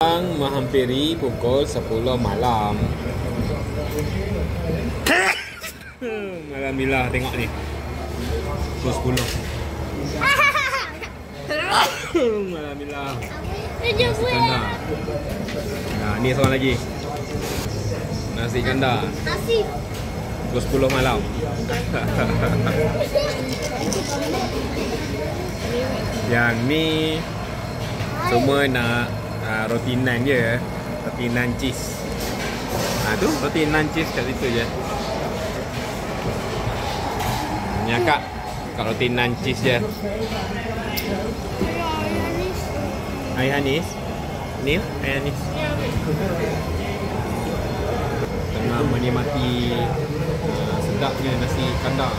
Menghampiri pukul 10 malam. Alhamdulillah, tengok ni. Pukul 10. Alhamdulillah. Nasi kandar. Nah, ni seorang lagi. Nasi kandar. Nasi. Pukul 10 malam. Yang ni semua nak roti nan je. Roti nan cheese. Tu roti nan cheese kat situ je. Ni akak kat roti nan cheese je. Air Hanis. Ni air Hanis. Tengah menikmati sedapnya nasi kandar.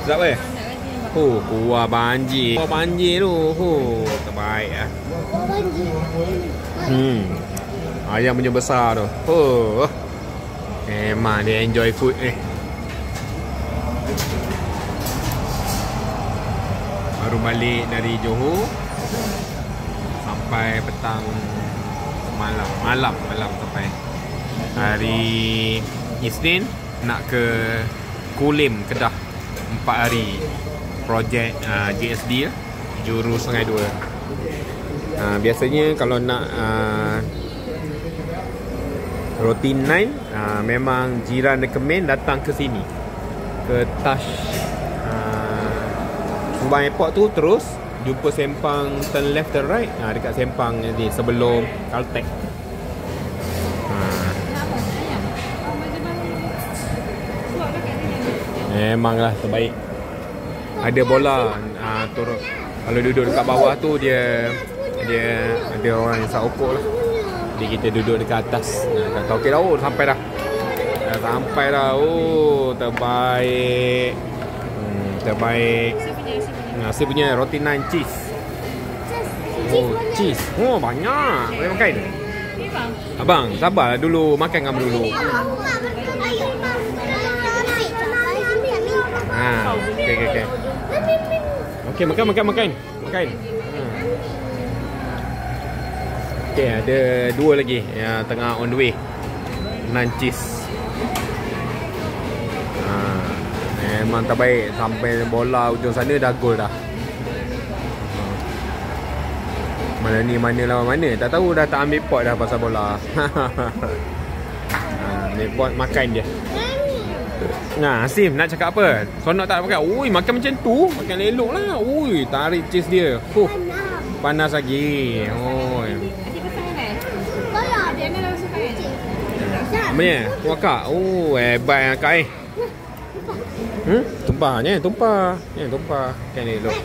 Sedap ke? Kuah banjir. Kuah banjir tu. Terbaik lah. Kuah banjir. Ayam punya besar tu. Memang dia enjoy food ni. Baru balik dari Johor. Sampai petang malam sampai. Hari Isnin nak ke Kulim, Kedah. 4 hari. Projek GSD lah, jurus Sungai Dua. Biasanya kalau nak roti nine, memang jiran recommend datang ke sini, ke Tash Subang Airport tu, terus jumpa sempang turn left turn right, dekat sempang ni sebelum Caltex. Memanglah terbaik. Ada bola turun. Kalau duduk dekat bawah tu dia ada orang yang saupuk lah. Jadi kita duduk dekat atas. Kata okey dah, sampai dah. Dah sampai dah. Terbaik. Terbaik. Nasi punya roti nan cheese. Cheese. Banyak. Boleh makan? Abang, sabarlah dulu, makan kamu dulu. Okey. Okey, makan. Okey, ada 2 lagi yang tengah on the way. Nan cheese. Memang terbaik. Sampai bola ujung sana dah gol dah. Mana ni, mana lawan mana, tak tahu dah, tak ambil pot dah pasal bola. Ambil pot makan dia. Asim nak cakap apa? Sonok tak makan? Makan macam tu. Makan elok lah. Tarik cheese dia. Panas lagi. Apa ni? Wakak. Hebat yang akak ni. Tumpah. Makan elok.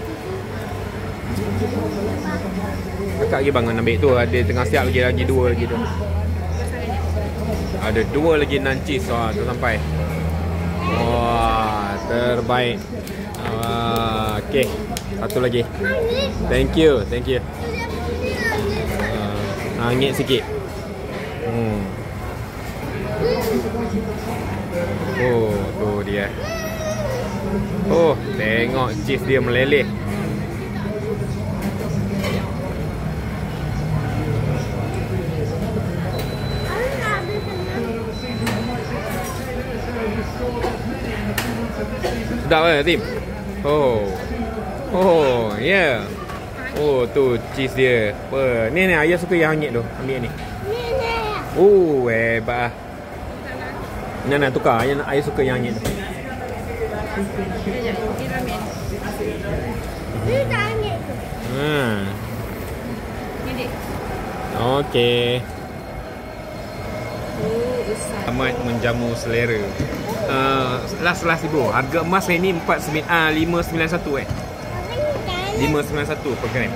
Akak lagi bangun ambil tu. Ada tengah siap lagi 2 lagi tu. Ada 2 lagi nan cheese. Tu sampai. Terbaik. Okey, satu lagi. Thank you. Hangit sikit. Tu dia. Tengok cheese dia meleleh. Sedap ke Tim? Yeah. Tu cheese dia. Ni ayah suka yang hangit tu. Ambil ni. Hebat lah. Nak tukar. Ayah suka yang hangit tu. Ni tak hangit tu. Okey. Amat menjamu selera. Last ibu. Harga emas hari ni 591 591 per gram.